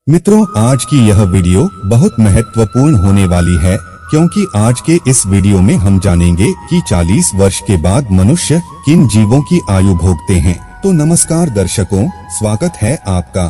मित्रों, आज की यह वीडियो बहुत महत्वपूर्ण होने वाली है क्योंकि आज के इस वीडियो में हम जानेंगे कि 40 वर्ष के बाद मनुष्य किन जीवों की आयु भोगते हैं। तो नमस्कार दर्शकों, स्वागत है आपका।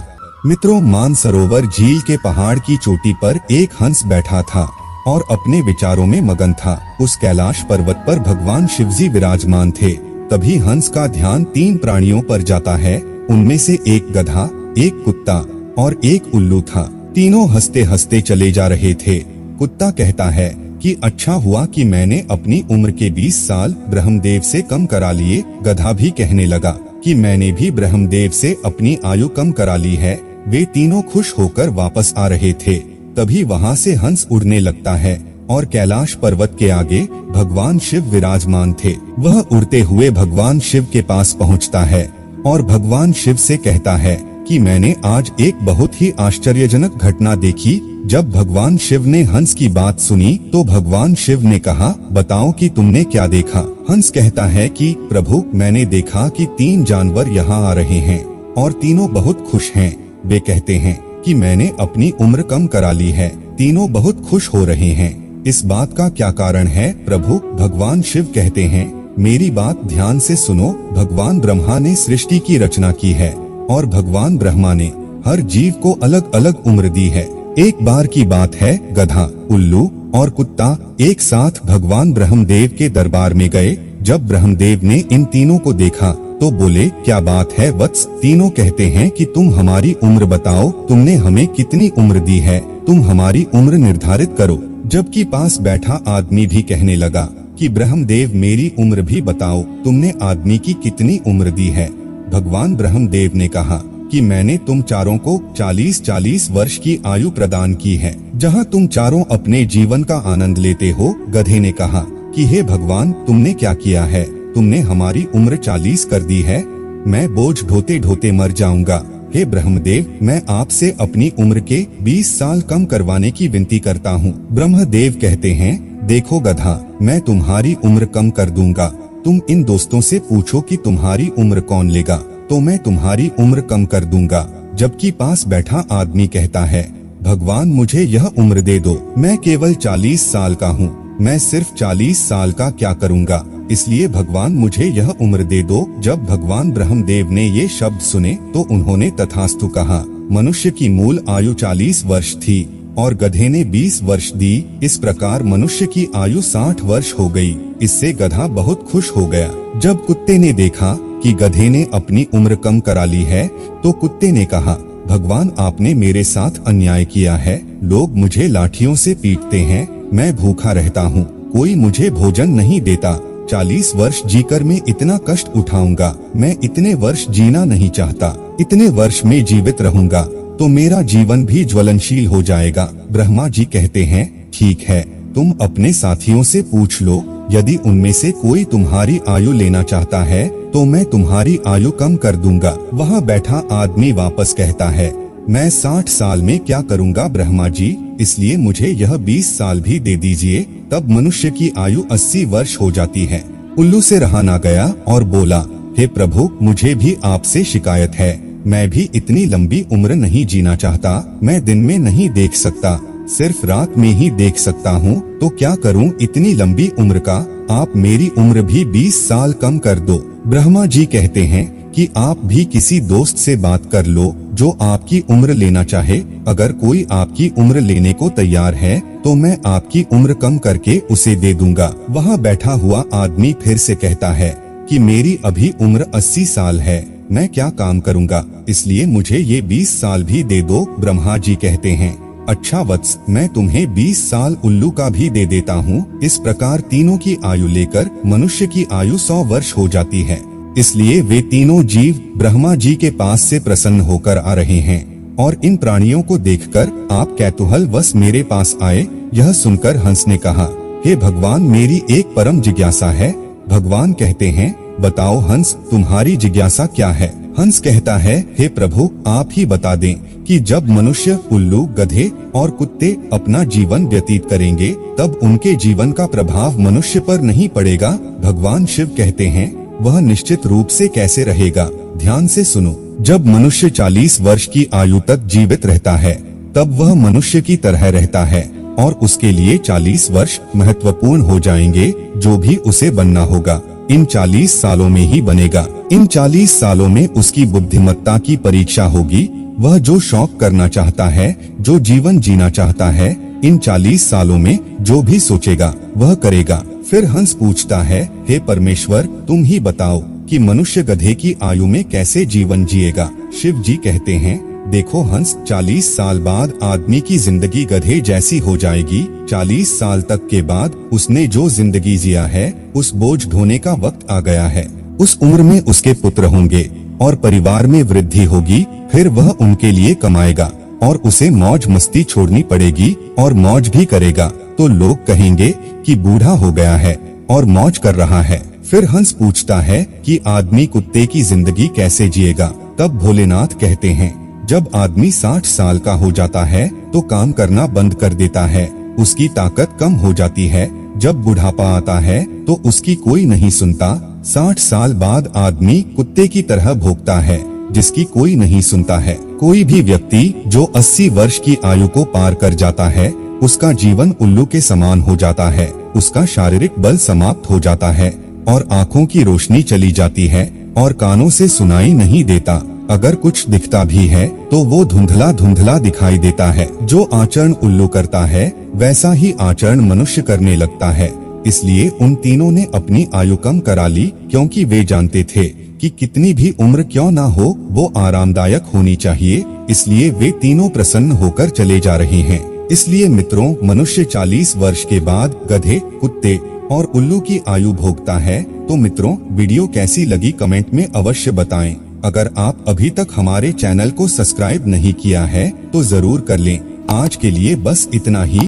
मित्रों, मानसरोवर झील के पहाड़ की चोटी पर एक हंस बैठा था और अपने विचारों में मगन था। उस कैलाश पर्वत पर भगवान शिवजी विराजमान थे। तभी हंस का ध्यान 3 प्राणियों पर जाता है। उनमें से एक गधा, एक कुत्ता और एक उल्लू था। तीनों हंसते हंसते चले जा रहे थे। कुत्ता कहता है कि अच्छा हुआ कि मैंने अपनी उम्र के 20 साल ब्रह्मदेव से कम करा लिए। गधा भी कहने लगा कि मैंने भी ब्रह्मदेव से अपनी आयु कम करा ली है। वे तीनों खुश होकर वापस आ रहे थे। तभी वहाँ से हंस उड़ने लगता है और कैलाश पर्वत के आगे भगवान शिव विराजमान थे। वह उड़ते हुए भगवान शिव के पास पहुँचता है और भगवान शिव से कहता है कि मैंने आज एक बहुत ही आश्चर्यजनक घटना देखी। जब भगवान शिव ने हंस की बात सुनी तो भगवान शिव ने कहा, बताओ कि तुमने क्या देखा। हंस कहता है कि प्रभु, मैंने देखा कि 3 जानवर यहाँ आ रहे हैं और तीनों बहुत खुश हैं। वे कहते हैं कि मैंने अपनी उम्र कम करा ली है। तीनों बहुत खुश हो रहे हैं। इस बात का क्या कारण है प्रभु? भगवान शिव कहते हैं, मेरी बात ध्यान से सुनो। भगवान ब्रह्मा ने सृष्टि की रचना की है और भगवान ब्रह्मा ने हर जीव को अलग अलग उम्र दी है। एक बार की बात है, गधा, उल्लू और कुत्ता एक साथ भगवान ब्रह्मदेव के दरबार में गए। जब ब्रह्मदेव ने इन तीनों को देखा तो बोले, क्या बात है वत्स? तीनों कहते हैं कि तुम हमारी उम्र बताओ। तुमने हमें कितनी उम्र दी है? तुम हमारी उम्र निर्धारित करो। जबकि पास बैठा आदमी भी कहने लगा कि ब्रह्मदेव, मेरी उम्र भी बताओ। तुमने आदमी की कितनी उम्र दी है? भगवान ब्रह्मदेव ने कहा कि मैंने तुम चारों को 40-40 वर्ष की आयु प्रदान की है, जहां तुम चारों अपने जीवन का आनंद लेते हो। गधे ने कहा कि हे भगवान, तुमने क्या किया है? तुमने हमारी उम्र 40 कर दी है। मैं बोझ ढोते ढोते मर जाऊंगा। हे ब्रह्मदेव, मैं आपसे अपनी उम्र के 20 साल कम करवाने की विनती करता हूँ। ब्रह्मदेव कहते हैं, देखो गधा, मैं तुम्हारी उम्र कम कर दूंगा। तुम इन दोस्तों से पूछो कि तुम्हारी उम्र कौन लेगा, तो मैं तुम्हारी उम्र कम कर दूंगा। जबकि पास बैठा आदमी कहता है, भगवान, मुझे यह उम्र दे दो। मैं केवल 40 साल का हूँ। मैं सिर्फ 40 साल का क्या करूँगा, इसलिए भगवान मुझे यह उम्र दे दो। जब भगवान ब्रह्मदेव ने ये शब्द सुने तो उन्होंने तथास्तु कहा। मनुष्य की मूल आयु 40 वर्ष थी और गधे ने 20 वर्ष दी। इस प्रकार मनुष्य की आयु 60 वर्ष हो गई। इससे गधा बहुत खुश हो गया। जब कुत्ते ने देखा कि गधे ने अपनी उम्र कम करा ली है तो कुत्ते ने कहा, भगवान, आपने मेरे साथ अन्याय किया है। लोग मुझे लाठियों से पीटते हैं। मैं भूखा रहता हूँ, कोई मुझे भोजन नहीं देता। 40 वर्ष जीकर मैं इतना कष्ट उठाऊंगा। मैं इतने वर्ष जीना नहीं चाहता। इतने वर्ष में जीवित रहूंगा तो मेरा जीवन भी ज्वलनशील हो जाएगा। ब्रह्मा जी कहते हैं, ठीक है, तुम अपने साथियों से पूछ लो। यदि उनमें से कोई तुम्हारी आयु लेना चाहता है तो मैं तुम्हारी आयु कम कर दूंगा। वहाँ बैठा आदमी वापस कहता है, मैं 60 साल में क्या करूँगा ब्रह्मा जी, इसलिए मुझे यह 20 साल भी दे दीजिए। तब मनुष्य की आयु 80 वर्ष हो जाती है। उल्लू से रहा ना गया और बोला, हे प्रभु, मुझे भी आपसे शिकायत है। मैं भी इतनी लंबी उम्र नहीं जीना चाहता। मैं दिन में नहीं देख सकता, सिर्फ रात में ही देख सकता हूँ। तो क्या करूँ इतनी लंबी उम्र का? आप मेरी उम्र भी 20 साल कम कर दो। ब्रह्मा जी कहते हैं कि आप भी किसी दोस्त से बात कर लो जो आपकी उम्र लेना चाहे। अगर कोई आपकी उम्र लेने को तैयार है तो मैं आपकी उम्र कम करके उसे दे दूंगा। वहाँ बैठा हुआ आदमी फिर से कहता है कि मेरी अभी उम्र 80 साल है। मैं क्या काम करूँगा, इसलिए मुझे ये 20 साल भी दे दो। ब्रह्मा जी कहते हैं, अच्छा वत्स, मैं तुम्हें 20 साल उल्लू का भी दे देता हूँ। इस प्रकार तीनों की आयु लेकर मनुष्य की आयु 100 वर्ष हो जाती है। इसलिए वे तीनों जीव ब्रह्मा जी के पास से प्रसन्न होकर आ रहे हैं और इन प्राणियों को देखकर आप कैतूहलवश मेरे पास आए। यह सुनकर हंस ने कहा, हे भगवान, मेरी एक परम जिज्ञासा है। भगवान कहते हैं, बताओ हंस, तुम्हारी जिज्ञासा क्या है? हंस कहता है, हे प्रभु, आप ही बता दें कि जब मनुष्य, उल्लू, गधे और कुत्ते अपना जीवन व्यतीत करेंगे तब उनके जीवन का प्रभाव मनुष्य पर नहीं पड़ेगा। भगवान शिव कहते हैं, वह निश्चित रूप से कैसे रहेगा। ध्यान से सुनो। जब मनुष्य 40 वर्ष की आयु तक जीवित रहता है तब वह मनुष्य की तरह रहता है और उसके लिए 40 वर्ष महत्वपूर्ण हो जाएंगे। जो भी उसे बनना होगा इन 40 सालों में ही बनेगा। इन 40 सालों में उसकी बुद्धिमत्ता की परीक्षा होगी। वह जो शौक करना चाहता है, जो जीवन जीना चाहता है, इन 40 सालों में जो भी सोचेगा वह करेगा। फिर हंस पूछता है, हे परमेश्वर, तुम ही बताओ कि मनुष्य गधे की आयु में कैसे जीवन जिएगा। शिव जी कहते हैं, देखो हंस, 40 साल बाद आदमी की जिंदगी गधे जैसी हो जाएगी। 40 साल तक के बाद उसने जो जिंदगी जिया है उस बोझ ढोने का वक्त आ गया है। उस उम्र में उसके पुत्र होंगे और परिवार में वृद्धि होगी। फिर वह उनके लिए कमाएगा और उसे मौज मस्ती छोड़नी पड़ेगी और मौज भी करेगा तो लोग कहेंगे कि बूढ़ा हो गया है और मौज कर रहा है। फिर हंस पूछता है कि आदमी कुत्ते की जिंदगी कैसे जिएगा। तब भोलेनाथ कहते हैं, जब आदमी 60 साल का हो जाता है तो काम करना बंद कर देता है, उसकी ताकत कम हो जाती है। जब बुढ़ापा आता है तो उसकी कोई नहीं सुनता। 60 साल बाद आदमी कुत्ते की तरह भोगता है जिसकी कोई नहीं सुनता है। कोई भी व्यक्ति जो 80 वर्ष की आयु को पार कर जाता है उसका जीवन उल्लू के समान हो जाता है। उसका शारीरिक बल समाप्त हो जाता है और आँखों की रोशनी चली जाती है और कानों से सुनाई नहीं देता। अगर कुछ दिखता भी है तो वो धुंधला धुंधला दिखाई देता है। जो आचरण उल्लू करता है वैसा ही आचरण मनुष्य करने लगता है। इसलिए उन तीनों ने अपनी आयु कम करा ली, क्योंकि वे जानते थे कि कितनी भी उम्र क्यों ना हो वो आरामदायक होनी चाहिए। इसलिए वे तीनों प्रसन्न होकर चले जा रहे हैं। इसलिए मित्रों, मनुष्य 40 वर्ष के बाद गधे, कुत्ते और उल्लू की आयु भोगता है। तो मित्रों, वीडियो कैसी लगी कमेंट में अवश्य बताएं। अगर आप अभी तक हमारे चैनल को सब्सक्राइब नहीं किया है तो जरूर कर लें। आज के लिए बस इतना ही।